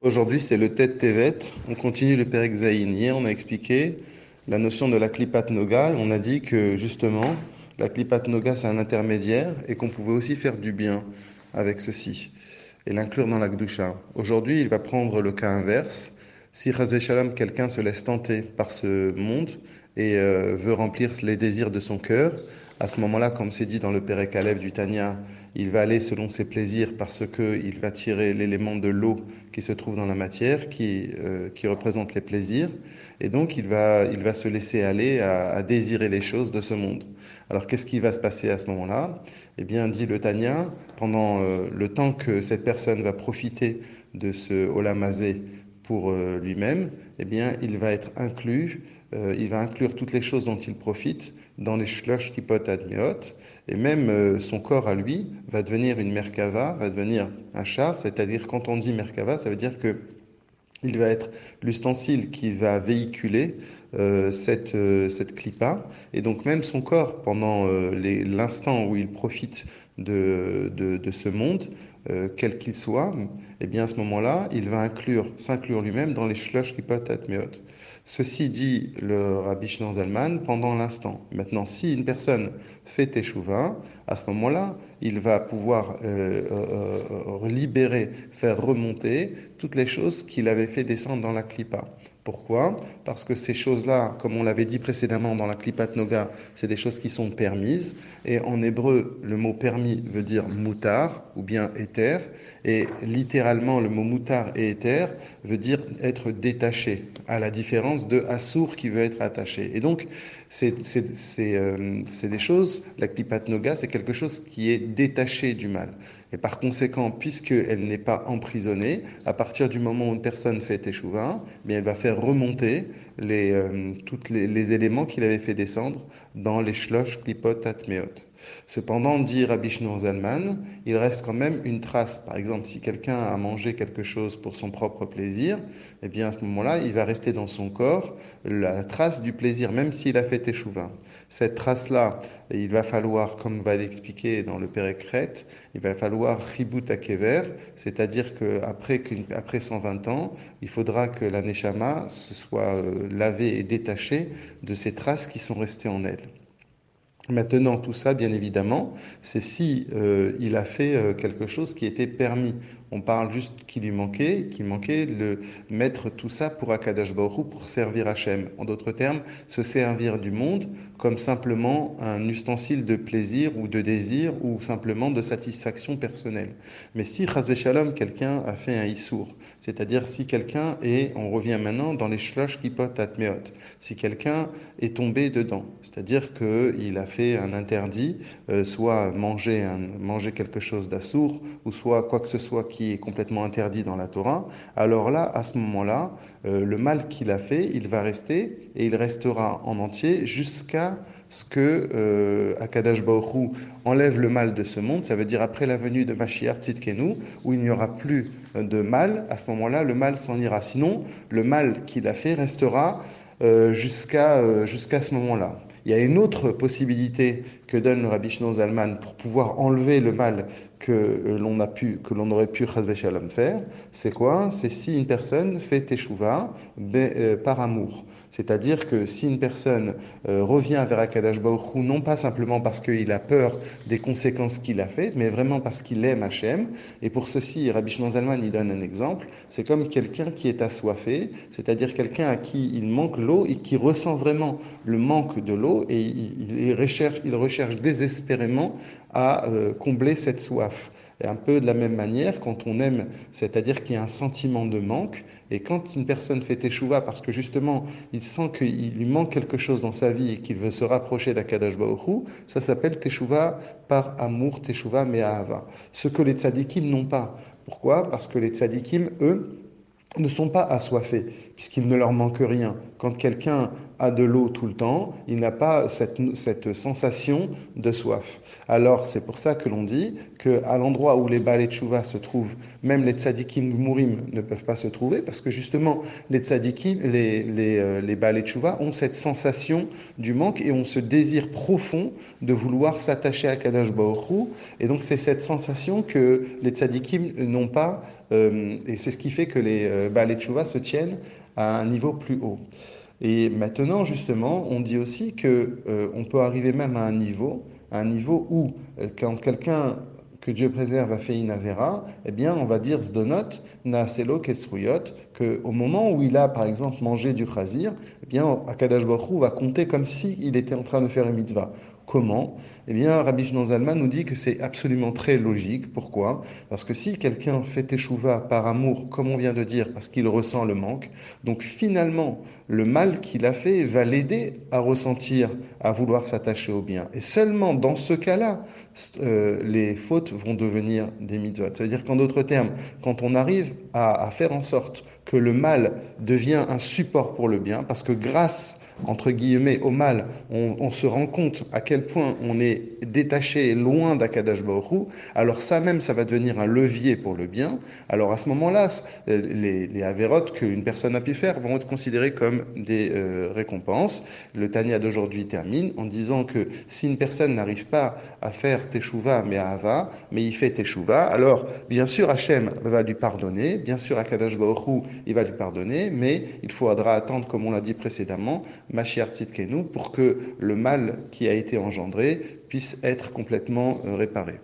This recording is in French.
Aujourd'hui, c'est le Tet Tevet. On continue le Perek Zayin. Hier, on a expliqué la notion de la Klipat Noga. On a dit que justement, la Klipat Noga, c'est un intermédiaire et qu'on pouvait aussi faire du bien avec ceci et l'inclure dans la Gdusha. Aujourd'hui, il va prendre le cas inverse. Si Chazvé Shalom, quelqu'un se laisse tenter par ce monde et veut remplir les désirs de son cœur, à ce moment-là, comme c'est dit dans le Perek Alev du Tanya, il va aller selon ses plaisirs parce qu'il va tirer l'élément de l'eau qui se trouve dans la matière, qui représente les plaisirs, et donc il va se laisser aller à désirer les choses de ce monde. Alors qu'est-ce qui va se passer à ce moment-là? Eh bien, dit le Tanya, pendant le temps que cette personne va profiter de ce olamazé pour lui-même, eh bien, il va inclure toutes les choses dont il profite dans les shlosh kipot admiot, et même son corps à lui va devenir une merkava, va devenir un char, c'est-à-dire quand on dit merkava, ça veut dire que il va être l'ustensile qui va véhiculer cette clipa, et donc même son corps, pendant l'instant où il profite de ce monde, quel qu'il soit, eh bien à ce moment-là, il va s'inclure lui-même dans les shlosh klipot atmeot. Ceci dit le Rabbi Shneur Zalman pendant l'instant. Maintenant, si une personne fait teshuva, à ce moment-là, il va pouvoir libérer, faire remonter toutes les choses qu'il avait fait descendre dans la clipa. Pourquoi? Parce que ces choses-là, comme on l'avait dit précédemment dans la Klipat Noga, c'est des choses qui sont permises. Et en hébreu, le mot permis veut dire moutar ou bien éther. Et littéralement, le mot moutar et éther veut dire être détaché, à la différence de assour qui veut être attaché. Et donc, c'est des choses, la Klipat Noga, c'est quelque chose qui est détaché du mal. Et par conséquent, puisqu'elle n'est pas emprisonnée, à partir du moment où une personne fait teshuva, bien elle va faire remonter tous les éléments qu'il avait fait descendre dans les shlosh klipot atmeot. Cependant, dit Rabbi Shneur Zalman, il reste quand même une trace. Par exemple, si quelqu'un a mangé quelque chose pour son propre plaisir, eh bien à ce moment-là, il va rester dans son corps la trace du plaisir, même s'il a fait teshuva. Cette trace-là, il va falloir, comme va l'expliquer dans le Pérékret, il va falloir Ribut Akever, c'est-à-dire qu'après 120 ans, il faudra que la Neshama se soit lavée et détachée de ces traces qui sont restées en elle. Maintenant, tout ça, bien évidemment, c'est si il a fait quelque chose qui était permis. On parle juste qu'il manquait le mettre tout ça pour Akadosh Baruch Hu, pour servir Hachem. En d'autres termes, se servir du monde comme simplement un ustensile de plaisir ou de désir ou simplement de satisfaction personnelle. Mais si, chas v'shalom, quelqu'un a fait un issour, c'est-à-dire si quelqu'un est, on revient maintenant dans les shlosh kipot atmeot, si quelqu'un est tombé dedans, c'est-à-dire qu'il a fait un interdit, soit manger quelque chose d'assour, ou soit quoi que ce soit qui est complètement interdit dans la Torah, alors là, à ce moment-là, le mal qu'il a fait, il va rester, et il restera en entier jusqu'à ce que Akadash Baruch Hu enlève le mal de ce monde, ça veut dire après la venue de Mashiach Tzidkenu, où il n'y aura plus de mal, à ce moment-là, le mal s'en ira. Sinon, le mal qu'il a fait restera jusqu'à ce moment-là. Il y a une autre possibilité que donne le Rabbi Shneur Zalman pour pouvoir enlever le mal que l'on aurait pu chas v'shalom faire. C'est quoi? C'est si une personne fait teshuva par amour. C'est-à-dire que si une personne revient vers Akadosh Baruch Hu, non pas simplement parce qu'il a peur des conséquences qu'il a faites, mais vraiment parce qu'il aime Hachem. Et pour ceci, Rabbi Shneur Zalman il donne un exemple. C'est comme quelqu'un qui est assoiffé, c'est-à-dire quelqu'un à qui il manque l'eau et qui ressent vraiment le manque de l'eau et il recherche désespérément à combler cette soif. Et un peu de la même manière, quand on aime, c'est-à-dire qu'il y a un sentiment de manque, et quand une personne fait teshuva parce que justement il sent qu'il lui manque quelque chose dans sa vie et qu'il veut se rapprocher d'Akadosh Baruch Hu, ça s'appelle teshuva par amour, teshuva me'ahava. Ce que les tzadikim n'ont pas. Pourquoi? Parce que les tzadikim, eux, ne sont pas assoiffés, puisqu'il ne leur manque rien. Quand quelqu'un a de l'eau tout le temps, il n'a pas cette sensation de soif. Alors, c'est pour ça que l'on dit qu'à l'endroit où les Baalei Tchouva se trouvent, même les tzadikim gmurim ne peuvent pas se trouver, parce que justement, les tzadikim, les Baalei Tchouva ont cette sensation du manque et ont ce désir profond de vouloir s'attacher à Kadosh Baruch Hu. Et donc, c'est cette sensation que les tzadikim n'ont pas et c'est ce qui fait que les tchouva se tiennent à un niveau plus haut. Et maintenant, justement, on dit aussi que on peut arriver même à un niveau où, quand quelqu'un que Dieu préserve a fait une avéra, eh bien, on va dire zdonot naaselo kesruyot, que au moment où il a, par exemple, mangé du chazir, eh bien, Akadosh Baruch Hu va compter comme s'il était en train de faire une mitzvah. Comment? Eh bien, Rabbi Shimon Zalman nous dit que c'est absolument très logique. Pourquoi? Parce que si quelqu'un fait teshuva par amour, comme on vient de dire, parce qu'il ressent le manque, donc finalement, le mal qu'il a fait va l'aider à ressentir, à vouloir s'attacher au bien. Et seulement dans ce cas-là, les fautes vont devenir des mitzvot. C'est-à-dire qu'en d'autres termes, quand on arrive à faire en sorte que le mal devient un support pour le bien, parce que grâce entre guillemets, au mal, on se rend compte à quel point on est détaché, loin d'Akadash Baruch Hu, alors ça même, ça va devenir un levier pour le bien. Alors à ce moment-là, les avérotes qu'une personne a pu faire vont être considérées comme des récompenses. Le Tanya d'aujourd'hui termine en disant que si une personne n'arrive pas à faire Teshuvah mais à Ava, mais il fait Teshuvah, alors bien sûr Hachem va lui pardonner, bien sûr Akadash Baruch Hu, il va lui pardonner, mais il faudra attendre, comme on l'a dit précédemment, Mashiach Tzidkenu, pour que le mal qui a été engendré puisse être complètement réparé.